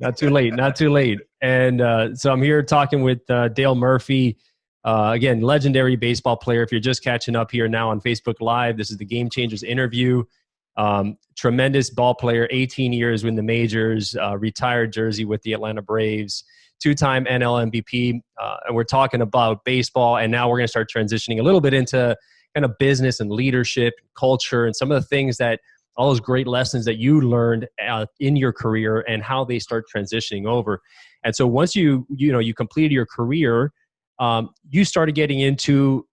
Not too late. Not too late. And so I'm here talking with Dale Murphy. Again, legendary baseball player. If you're just catching up here now on Facebook Live, this is the Gamechangers interview. Tremendous ball player, 18 years in the majors, retired jersey with the Atlanta Braves, two-time NL MVP. And we're talking about baseball, and now we're going to start transitioning a little bit into kind of business and leadership, culture, and some of the things that all those great lessons that you learned in your career and how they start transitioning over. And so once you completed your career, you started getting into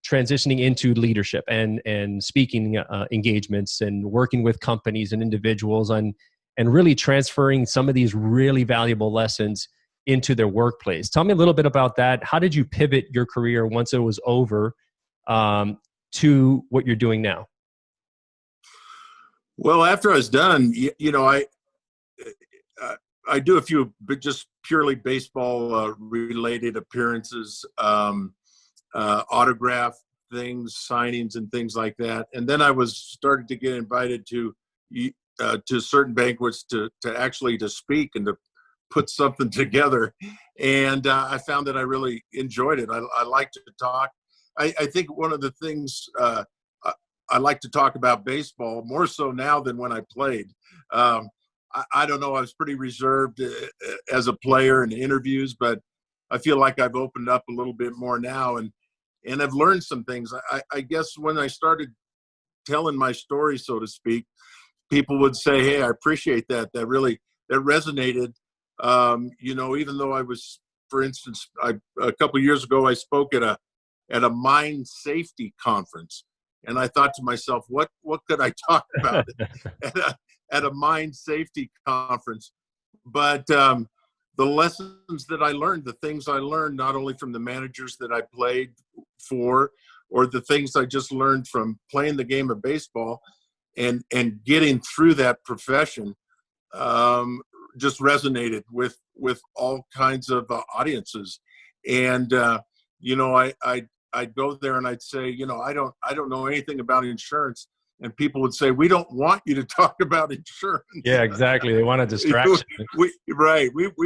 transitioning into leadership and speaking engagements and working with companies and individuals and really transferring some of these really valuable lessons into their workplace. Tell me a little bit about that. How did you pivot your career once it was over to what you're doing now? Well, after I was done, I do a few, but just purely baseball related appearances, autograph things, signings, and things like that. And then I was started to get invited to certain banquets to actually to speak and to put something together. And I found that I really enjoyed it. I like to talk. I think one of the things I like to talk about baseball more so now than when I played. I don't know. I was pretty reserved as a player in interviews, but I feel like I've opened up a little bit more now, and I've learned some things. I guess when I started telling my story, so to speak, people would say, "Hey, I appreciate that. That resonated." Even though I was, for instance, a couple of years ago, I spoke at a mine safety conference. And I thought to myself, what could I talk about at a mine safety conference? But the lessons that I learned, the things I learned, not only from the managers that I played for, or the things I just learned from playing the game of baseball and getting through that profession, just resonated with all kinds of audiences. And, I'd go there and I'd say, I don't know anything about insurance. And people would say, we don't want you to talk about insurance. Yeah, exactly. They want a distraction. We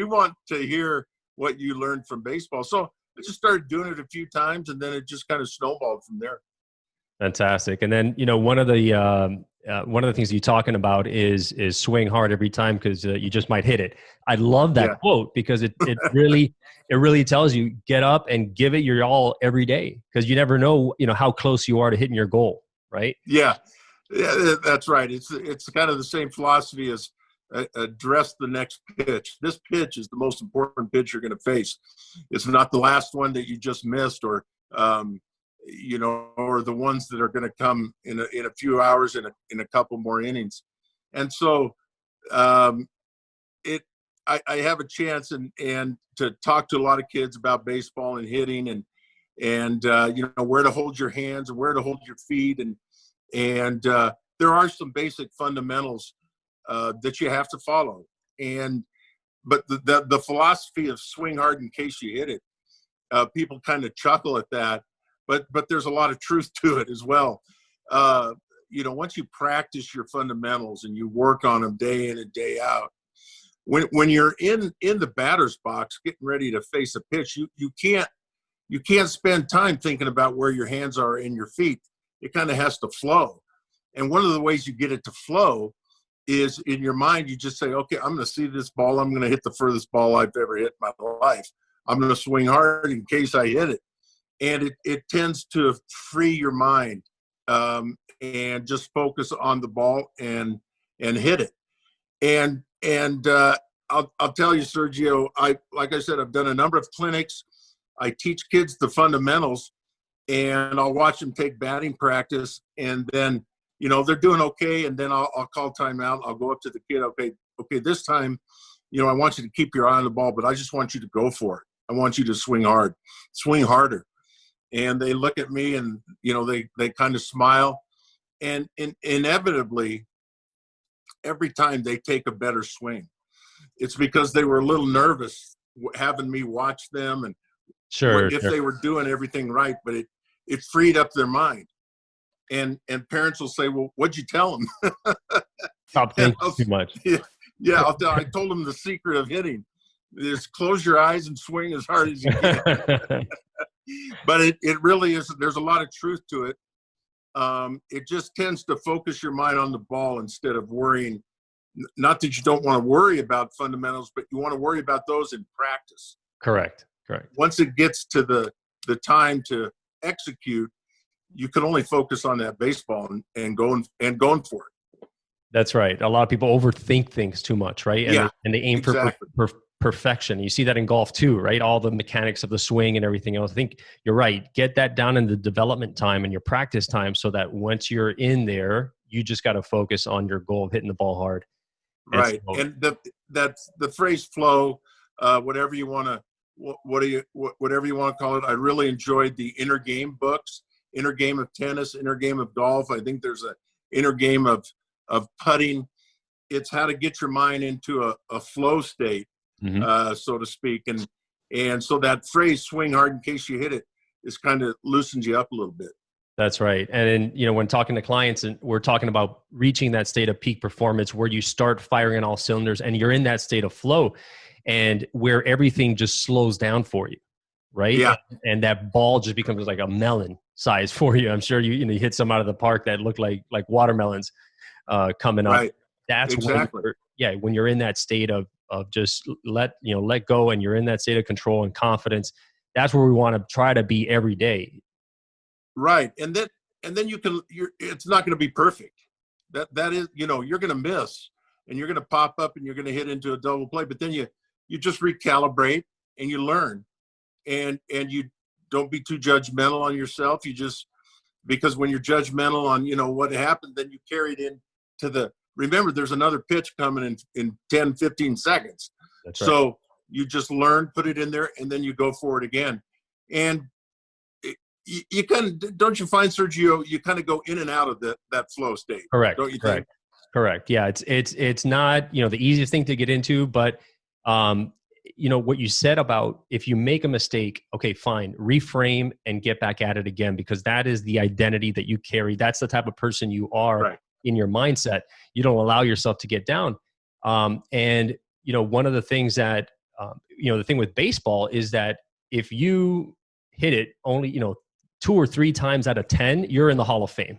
want to hear what you learned from baseball. So I just started doing it a few times, and then it just kind of snowballed from there. Fantastic. And then, one of the things you're talking about is swing hard every time, because you just might hit it. I love that quote, because it really tells you, get up and give it your all every day, because you never know, how close you are to hitting your goal. Right. Yeah, that's right. It's kind of the same philosophy as address the next pitch. This pitch is the most important pitch you're going to face. It's not the last one that you just missed, or or the ones that are going to come in a few hours in a couple more innings. And so I have a chance and to talk to a lot of kids about baseball and hitting and where to hold your hands and where to hold your feet. And there are some basic fundamentals that you have to follow. But the philosophy of swing hard in case you hit it, people kind of chuckle at that. But there's a lot of truth to it as well. Once you practice your fundamentals and you work on them day in and day out, when you're in the batter's box getting ready to face a pitch, you can't spend time thinking about where your hands are and your feet. It kind of has to flow. And one of the ways you get it to flow is in your mind. You just say, okay, I'm going to see this ball. I'm going to hit the furthest ball I've ever hit in my life. I'm going to swing hard in case I hit it. And it tends to free your mind and just focus on the ball and hit it. And I'll tell you, Sergio, like I said, I've done a number of clinics. I teach kids the fundamentals, and I'll watch them take batting practice. And then, they're doing okay. And then I'll call timeout. I'll go up to the kid. Okay, this time, I want you to keep your eye on the ball, but I just want you to go for it. I want you to swing hard, swing harder. And they look at me and, they kind of smile. And inevitably, every time they take a better swing, it's because they were a little nervous having me watch them and if they were doing everything right, but it freed up their mind. And parents will say, well, what'd you tell them? Stop thinking too much. Yeah, I told him the secret of hitting is close your eyes and swing as hard as you can. But it really is. There's a lot of truth to it. It just tends to focus your mind on the ball instead of worrying. Not that you don't want to worry about fundamentals, but you want to worry about those in practice. Correct. Once it gets to the time to execute, you can only focus on that baseball and going for it. That's right. A lot of people overthink things too much, right? And they aim exactly. for perfection. You see that in golf too, right? All the mechanics of the swing and everything else. I think you're right. Get that down in the development time and your practice time so that once you're in there, you just got to focus on your goal of hitting the ball hard. Right. And that's the phrase flow, whatever you want to, whatever you want to call it. I really enjoyed the Inner Game books, Inner Game of Tennis, Inner Game of Golf. I think there's a Inner Game of putting. It's how to get your mind into a flow state, so to speak. And so that phrase, swing hard in case you hit it, is kind of loosens you up a little bit. That's right. And then, when talking to clients, and we're talking about reaching that state of peak performance where you start firing on all cylinders and you're in that state of flow and where everything just slows down for you, right? Yeah. And that ball just becomes like a melon size for you. I'm sure you hit some out of the park that look like watermelons coming up. Right. That's exactly. when you're in that state of just let go, and you're in that state of control and confidence. That's where we want to try to be every day. Right. And then it's not going to be perfect. That is, you're going to miss and you're going to pop up and you're going to hit into a double play, but then you just recalibrate and you learn and you don't be too judgmental on yourself. You just, because when you're judgmental on, what happened, then you carry it into remember there's another pitch coming in 10, 15 seconds. That's right. So you just learn, put it in there, and then you go for it again. And you don't you find, Sergio, you kind of go in and out of that flow state? Correct. Don't you think? Correct. Yeah. It's not, the easiest thing to get into, but what you said about if you make a mistake, okay, fine, reframe and get back at it again, because that is the identity that you carry. That's the type of person you are in your mindset. You don't allow yourself to get down. And one of the things that, the thing with baseball is that if you hit it only, 2 or 3 times out of 10, you're in the Hall of Fame,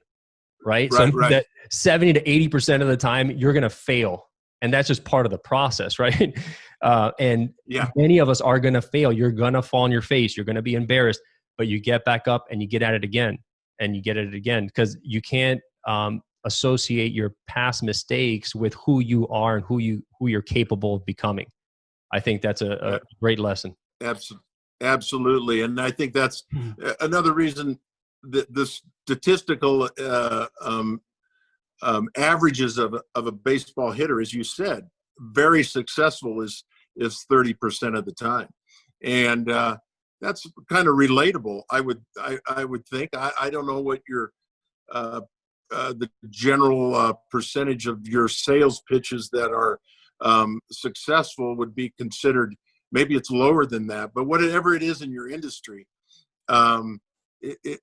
right? So that 70 to 80% of the time you're going to fail. And that's just part of the process, right? And many of us are going to fail. You're going to fall on your face. You're going to be embarrassed, but you get back up and you get at it again and you get at it again, because you can't associate your past mistakes with who you are and who you're capable of becoming. I think that's a great lesson. Absolutely. And I think that's another reason that the statistical averages of a baseball hitter, as you said, very successful is 30% of the time. And that's kind of relatable. I would think. I don't know what your the general percentage of your sales pitches that are successful would be considered. Maybe it's lower than that, but whatever it is in your industry,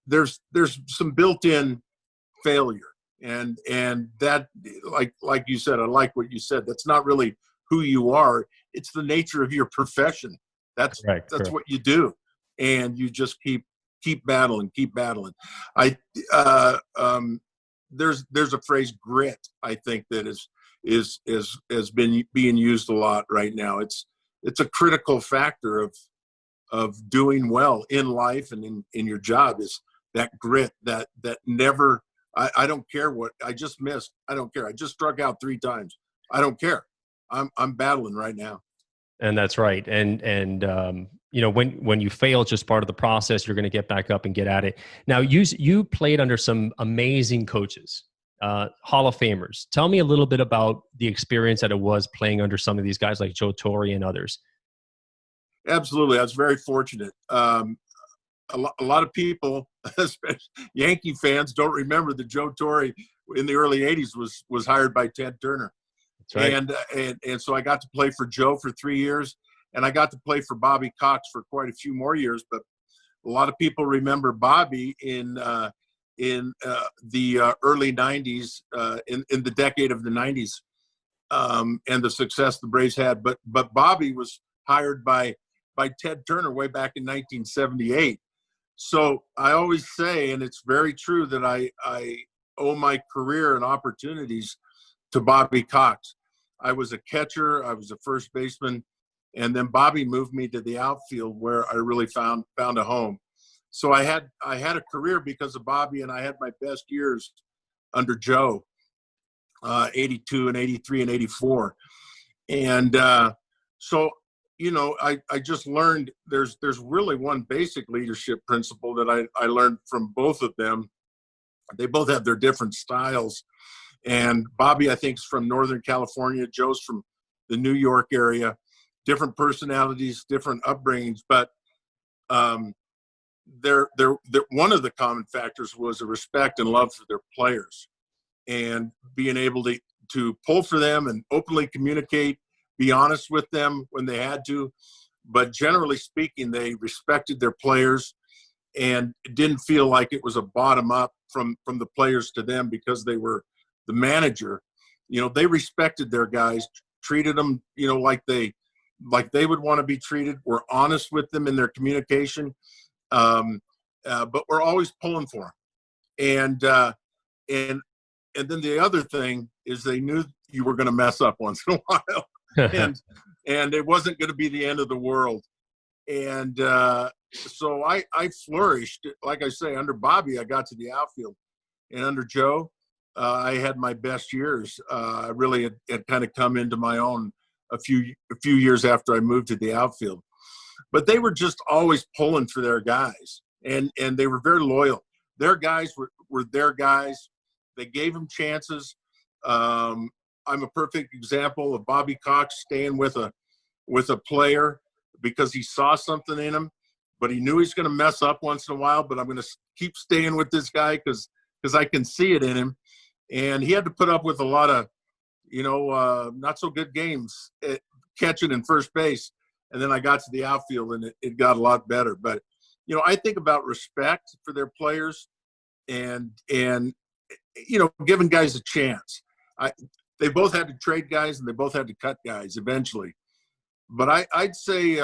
there's some built-in failure, and that, like you said, I like what you said. That's not really who you are. It's the nature of your profession. That's what you do, and you just keep battling. There's a phrase, grit, I think, that has been being used a lot right now. It's a critical factor of doing well in life and in your job, is that grit that never, I don't care what I just missed. I don't care. I just struck out 3 times. I don't care. I'm battling right now. And that's right. And when you fail, it's just part of the process. You're going to get back up and get at it. Now, you played under some amazing coaches, Hall of Famers. Tell me a little bit about the experience that it was playing under some of these guys like Joe Torre and others. Absolutely. I was very fortunate. A lot of people, especially Yankee fans, don't remember that Joe Torre in the early 80s was hired by Ted Turner. That's right. And so I got to play for Joe for 3 years, and I got to play for Bobby Cox for quite a few more years. But a lot of people remember Bobby in the early 90s, in the decade of the 90s. and the success the Braves had. But Bobby was hired by Ted Turner way back in 1978. So I always say, and it's very true, that I owe my career and opportunities to Bobby Cox. I was a catcher, I was a first baseman, and then Bobby moved me to the outfield where I really found a home. So I had a career because of Bobby, and I had my best years under Joe, 82 and 83 and 84. And so, you know, I just learned there's really one basic leadership principle that I learned from both of them. They both have their different styles. And Bobby, I think, is from Northern California. Joe's from the New York area. Different personalities, different upbringings, but they're one of the common factors was a respect and love for their players, and being able to pull for them and openly communicate, be honest with them when they had to. But generally speaking, they respected their players and didn't feel like it was a bottom up from the players to them because they were the manager. You know, they respected their guys, treated them, you know, like they would want to be treated, were honest with them in their communication, but we're always pulling for them. And then the other thing is they knew you were going to mess up once in a while, and it wasn't going to be the end of the world. And so I flourished, like I say, under Bobby. I got to the outfield, and under Joe, I had my best years. I really had kind of come into my own a few years after I moved to the outfield. But they were just always pulling for their guys, and they were very loyal. Their guys were their guys. They gave them chances. I'm a perfect example of Bobby Cox staying with a player because he saw something in him, but he knew he's going to mess up once in a while. But I'm going to keep staying with this guy because I can see it in him. And he had to put up with a lot of, you know, not so good games at catching in first base. And then I got to the outfield and it got a lot better. But, you know, I think about respect for their players and you know, giving guys a chance. They both had to trade guys and they both had to cut guys eventually. But I'd say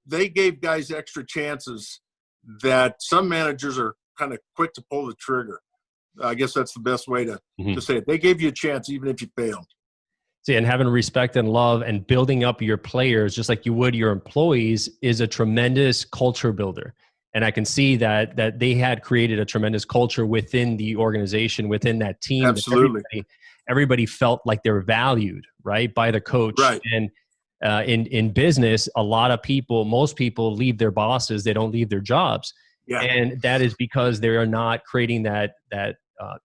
they gave guys extra chances that some managers are kind of quick to pull the trigger. I guess that's the best way to say it. They gave you a chance even if you failed. See, and having respect and love and building up your players just like you would your employees is a tremendous culture builder. And I can see that they had created a tremendous culture within the organization, within that team. Absolutely. Everybody felt like they were valued, right, by the coach. Right. And in business, a lot of people, most people leave their bosses. They don't leave their jobs. Yeah. And that is because they are not creating that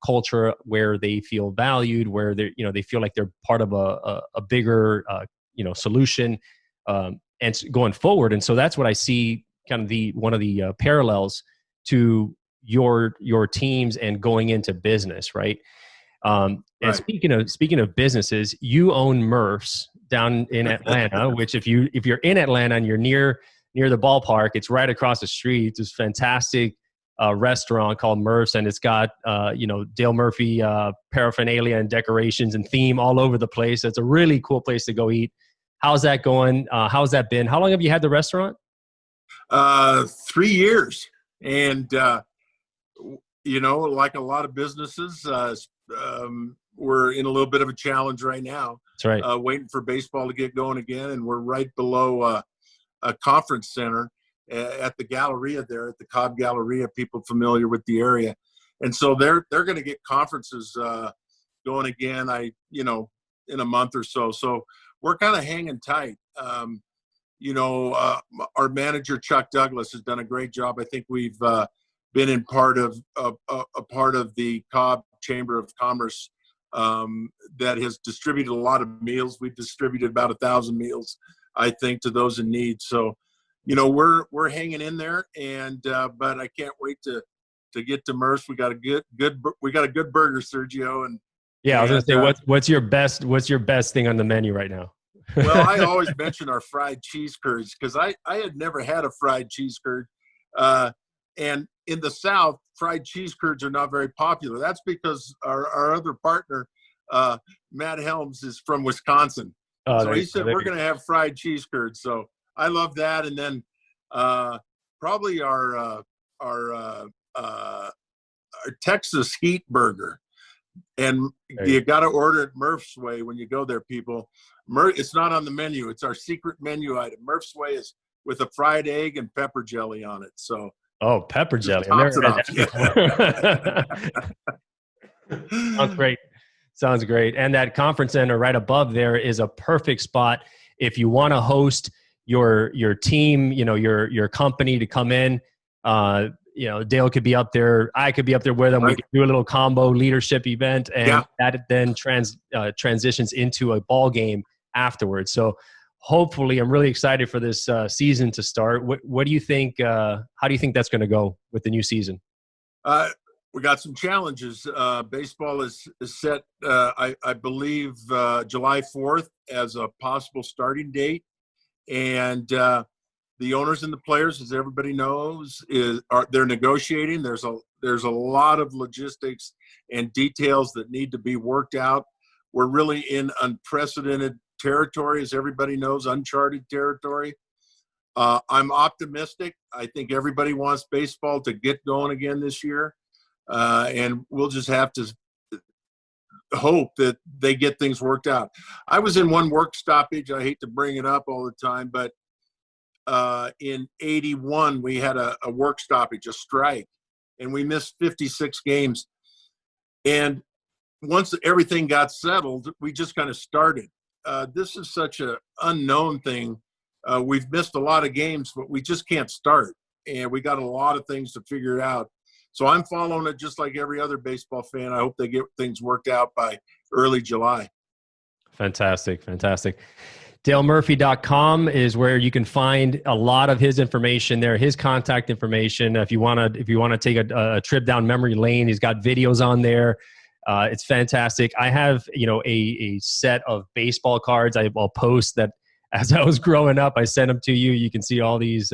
culture where they feel valued, where they feel like they're part of a bigger solution, and going forward. And so that's what I see kind of one of the parallels to your teams and going into business, right? And right. Speaking of businesses, you own Murph's down in Atlanta, which if you're in Atlanta and you're near the ballpark, it's right across the street. It's this fantastic restaurant called Murph's, and it's got Dale Murphy paraphernalia and decorations and theme all over the place. It's a really cool place to go eat. How's that going? How's that been? How long have you had the restaurant? 3 years, and like a lot of businesses, we're in a little bit of a challenge right now. That's right. Waiting for baseball to get going again, and we're right below a conference center at the Galleria there, at the Cobb Galleria, people familiar with the area. And so they're going to get conferences going again, in a month or so. So we're kind of hanging tight. Our manager, Chuck Douglas, has done a great job. I think we've been in part of a part of the Cobb Chamber of Commerce that has distributed a lot of meals. We've distributed about 1,000 meals, I think, to those in need. So, we're hanging in there, and but I can't wait to get to Murph's. We got a good burger, Sergio. And yeah, I was gonna say, what's your best thing on the menu right now? Well, I always mention our fried cheese curds because I had never had a fried cheese curd, and in the South, fried cheese curds are not very popular. That's because our other partner Matt Helms is from Wisconsin. Oh, So he said, we're going to have fried cheese curds. So I love that. And then probably our Texas heat burger. And you got to order it Murph's Way when you go there, people. It's not on the menu. It's our secret menu item. Murph's Way is with a fried egg and pepper jelly on it. So pepper jelly. I never had that before. Sounds great. Sounds great. And that conference center right above there is a perfect spot if you want to host your team, your company to come in. Dale could be up there. I could be up there with him. Right. We could do a little combo leadership event, and that then transitions into a ball game afterwards. So hopefully, I'm really excited for this season to start. What do you think? How do you think that's going to go with the new season? We got some challenges. Baseball is set, I believe, July 4th as a possible starting date, and the owners and the players, as everybody knows, they're negotiating. There's a lot of logistics and details that need to be worked out. We're really in unprecedented territory, as everybody knows, uncharted territory. I'm optimistic. I think everybody wants baseball to get going again this year, and we'll just have to hope that they get things worked out. I was in one work stoppage. I hate to bring it up all the time, but in 81, we had a work stoppage, a strike, and we missed 56 games. And once everything got settled, we just kind of started. This is such an unknown thing. We've missed a lot of games, but we just can't start. And we got a lot of things to figure out. So I'm following it just like every other baseball fan. I hope they get things worked out by early July. Fantastic. DaleMurphy.com is where you can find a lot of his information there, his contact information. If you want to take a trip down memory lane, he's got videos on there. It's fantastic. I have, a set of baseball cards I'll post that as I was growing up. I sent them to you. You can see all these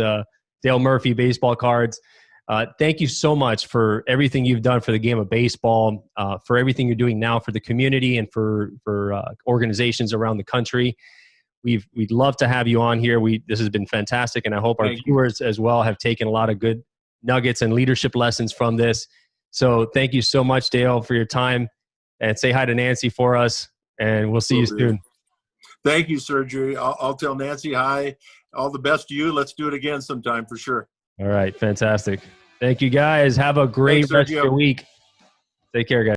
Dale Murphy baseball cards. Thank you so much for everything you've done for the game of baseball, for everything you're doing now for the community and for organizations around the country. We'd love to have you on here. This has been fantastic, and I hope our viewers as well have taken a lot of good nuggets and leadership lessons from this. So thank you so much, Dale, for your time, and say hi to Nancy for us, and we'll see you soon. Thank you, Sergey. I'll tell Nancy hi. All the best to you. Let's do it again sometime for sure. All right, fantastic. Thank you, guys. Have a great rest of your week. Take care, guys.